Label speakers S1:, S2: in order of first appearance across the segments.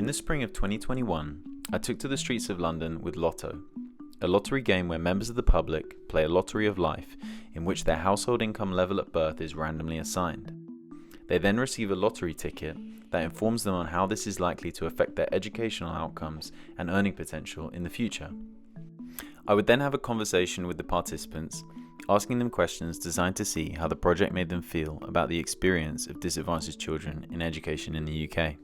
S1: In the spring of 2021, I took to the streets of London with Lotto, a lottery game where members of the public play a lottery of life in which their household income level at birth is randomly assigned. They then receive a lottery ticket that informs them on how this is likely to affect their educational outcomes and earning potential in the future. I would then have a conversation with the participants, asking them questions designed to see how the project made them feel about the experience of disadvantaged children in education in the UK.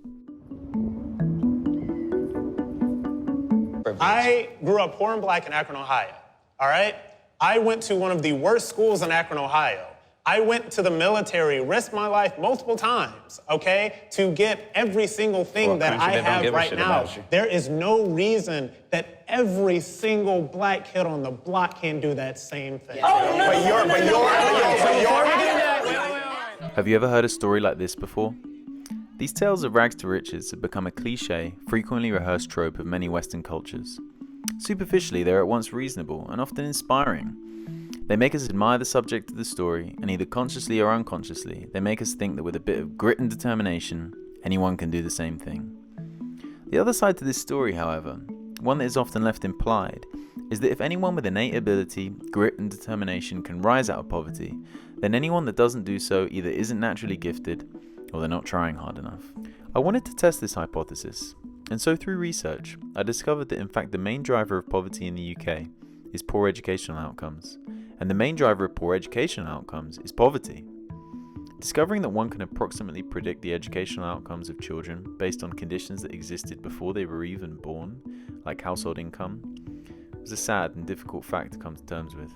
S2: I grew up poor and black in Akron, Ohio, all right? I went to one of the worst schools in Akron, Ohio. I went to the military, risked my life multiple times, okay, to get every single thing that I have right now. There is no reason that every single black kid on the block can do that same thing.
S1: Have you ever heard a story like this before? These tales of rags to riches have become a cliché, frequently rehearsed trope of many Western cultures. Superficially, they're at once reasonable and often inspiring. They make us admire the subject of the story, and either consciously or unconsciously, they make us think that with a bit of grit and determination, anyone can do the same thing. The other side to this story, however, one that is often left implied, is that if anyone with innate ability, grit and determination can rise out of poverty, then anyone that doesn't do so either isn't naturally gifted, or they're not trying hard enough. I wanted to test this hypothesis, and so through research, I discovered that in fact the main driver of poverty in the UK is poor educational outcomes, and the main driver of poor educational outcomes is poverty. Discovering that one can approximately predict the educational outcomes of children based on conditions that existed before they were even born, like household income, was a sad and difficult fact to come to terms with.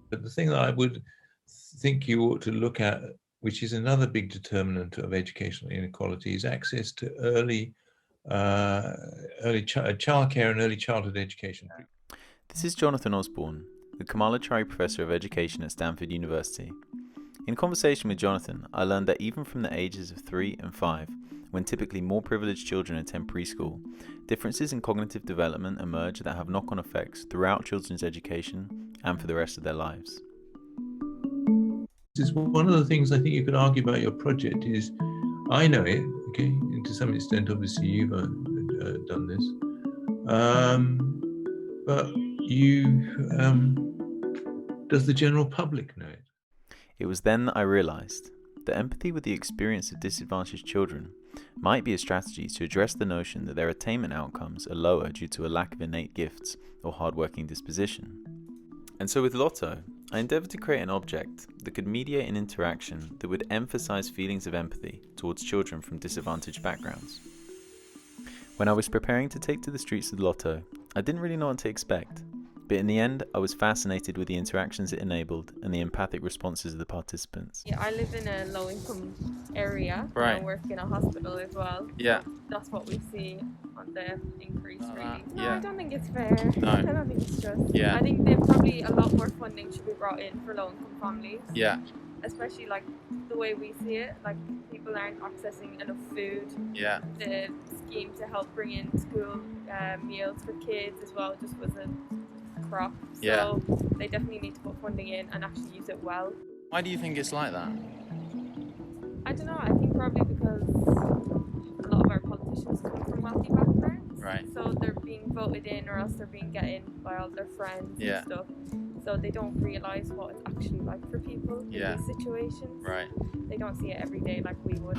S3: But the thing that I would think you ought to look at, which is another big determinant of educational inequality, is access to early childcare and early childhood education.
S1: This is Jonathan Osborne, the Kamala Chari Professor of Education at Stanford University. In conversation with Jonathan, I learned that even from the ages of 3 and 5, when typically more privileged children attend preschool, differences in cognitive development emerge that have knock-on effects throughout children's education and for the rest of their lives.
S3: This is one of the things I think you could argue about your project is, I know it, okay, and to some extent obviously you've done this, but does the general public know it?
S1: It was then that I realised that empathy with the experience of disadvantaged children might be a strategy to address the notion that their attainment outcomes are lower due to a lack of innate gifts or hardworking disposition. And so with Lotto, I endeavoured to create an object that could mediate an interaction that would emphasise feelings of empathy towards children from disadvantaged backgrounds. When I was preparing to take to the streets with Lotto, I didn't really know what to expect, but in the end, I was fascinated with the interactions it enabled and the empathic responses of the participants.
S4: Yeah, I live in a low-income area,
S1: Right.
S4: and I work in a hospital as well.
S1: Yeah.
S4: That's what we see on the increase, really. No,
S1: yeah.
S4: I don't think it's fair.
S1: No.
S4: I don't think it's just.
S1: Yeah.
S4: I think that probably a lot more funding should be brought in for low-income families.
S1: Yeah.
S4: Especially like the way we see it, like people aren't accessing enough food.
S1: Yeah.
S4: The scheme to help bring in school meals for kids as well just was a crop. So they definitely need to put funding in and actually use it well.
S1: Why do you think it's like that?
S4: I don't know, I think probably because a lot of our politicians come from wealthy backgrounds.
S1: Right.
S4: So they're being voted in or else they're being get in by all their friends
S1: Yeah.
S4: and stuff. So they don't realise what it's actually like for people in
S1: Yeah.
S4: these situations.
S1: Right.
S4: They don't see it every day like we would.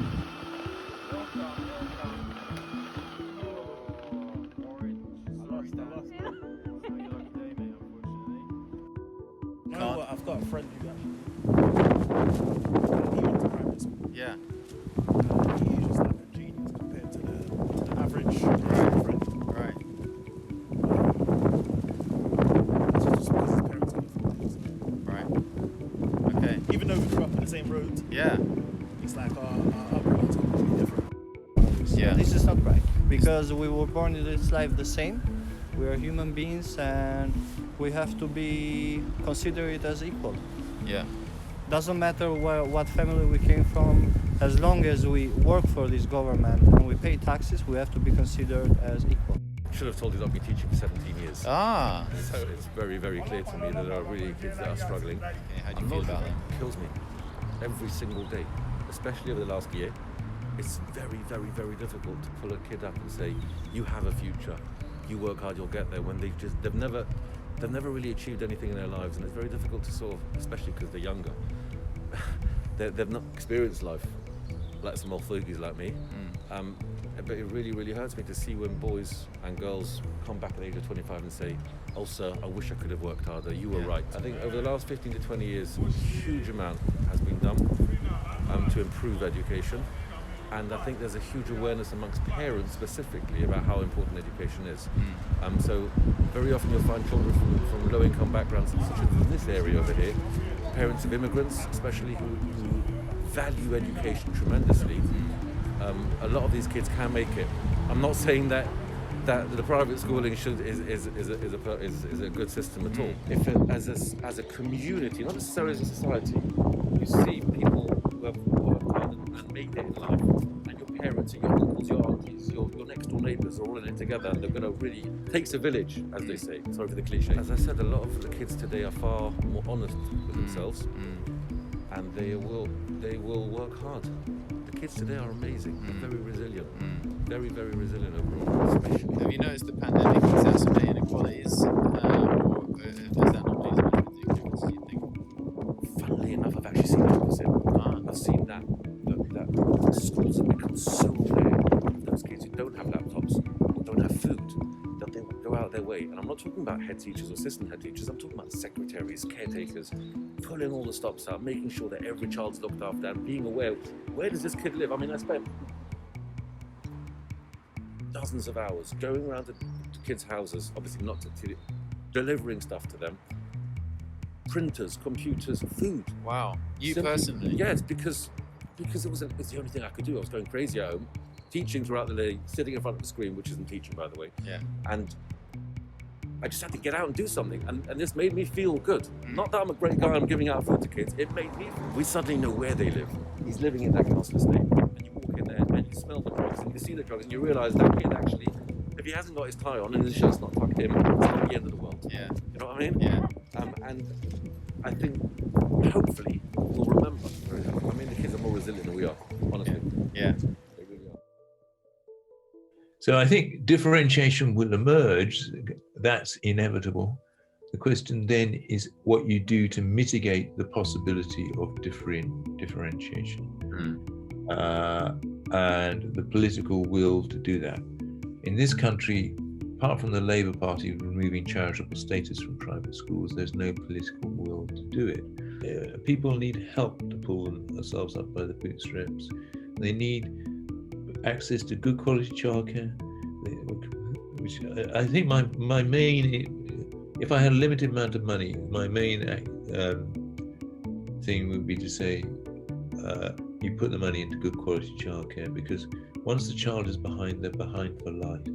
S5: I've got a friend who actually he went to private school.
S1: Yeah.
S5: He's just like a genius compared to the average friend.
S1: Right.
S5: Just because his parents can afford it.
S1: Right. Okay.
S5: Even though we grew up on the same road,
S1: Yeah.
S5: it's like our upbringing's completely different.
S1: Yeah.
S6: This is not right, because we were born in this life the same. We are human beings and we have to be considered as equal.
S1: Yeah.
S6: Doesn't matter what family we came from, as long as we work for this government and we pay taxes, we have to be considered as equal.
S7: Should have told you that I've been teaching for 17 years.
S1: Ah.
S7: So it's very, very clear to me that there are really kids that are struggling.
S1: How do you feel about them?
S7: It kills me every single day, especially over the last year. it's very, very, very difficult to pull a kid up and say, you have a future, you work hard, you'll get there, when they've never really achieved anything in their lives. And it's very difficult to sort of, especially because they're younger, they've not experienced life like some old fogies like me. But it really, really hurts me to see when boys and girls come back at the age of 25 and say, oh sir, I wish I could have worked harder, you were right. I think over the last 15 to 20 years, a huge amount has been done to improve education. And I think there's a huge awareness amongst parents specifically about how important education is. So very often you'll find children from low-income backgrounds, such as in this area over here, parents of immigrants especially, who value education tremendously. A lot of these kids can make it. I'm not saying that the private schooling is a good system at all. If as a community, not necessarily as a society, you see people who have worked hard and made it in life, and your parents and your uncles, your aunties, your next door neighbours are all in it together, and they're going to really, takes a village, as they say. Sorry for the cliche. As I said, a lot of the kids today are far more honest with themselves, and they will work hard. The kids today are amazing. They're very resilient. Very, very resilient overall, especially.
S8: Have you noticed the pandemic exacerbate inequalities, or is that not really as much of a difference, do you think?
S7: Funnily enough, I've actually seen the opposite. I've seen that schools have become so aware of those kids who don't have laptops or don't have food, that they will go out their way. And I'm not talking about head teachers or assistant head teachers, I'm talking about secretaries, caretakers, pulling all the stops out, making sure that every child's looked after and being aware, where does this kid live? I mean, I spent dozens of hours going around to kids' houses, obviously not to delivering stuff to them, printers, computers, food.
S8: Wow, you
S7: Simply,
S8: personally?
S7: Yes, because it was the only thing I could do. I was going crazy at home, teaching throughout the day, sitting in front of the screen, which isn't teaching, by the way.
S8: Yeah.
S7: And I just had to get out and do something, and this made me feel good. Not that I'm a great guy, I'm giving out food to kids. It made me. We suddenly know where they live. He's living in that council estate, and you walk in there and you smell the drugs, and you see the drugs, and you realise that kid actually, if he hasn't got his tie on and his shirt's not tucked in, it's not the end of the world.
S8: Yeah.
S7: You know what I mean?
S8: Yeah.
S7: And I think hopefully we'll remember. I mean, the kids are more resilient than we are, honestly.
S8: Yeah.
S7: They really are.
S3: So I think differentiation will emerge. That's inevitable. The question then is what you do to mitigate the possibility of differentiation and the political will to do that. In this country, apart from the Labour Party removing charitable status from private schools, there's no political will to do it. People need help to pull themselves up by the bootstraps. They need access to good quality childcare, which I think my main, if I had a limited amount of money, my main thing would be to say, you put the money into good quality childcare, because once the child is behind, they're behind for life.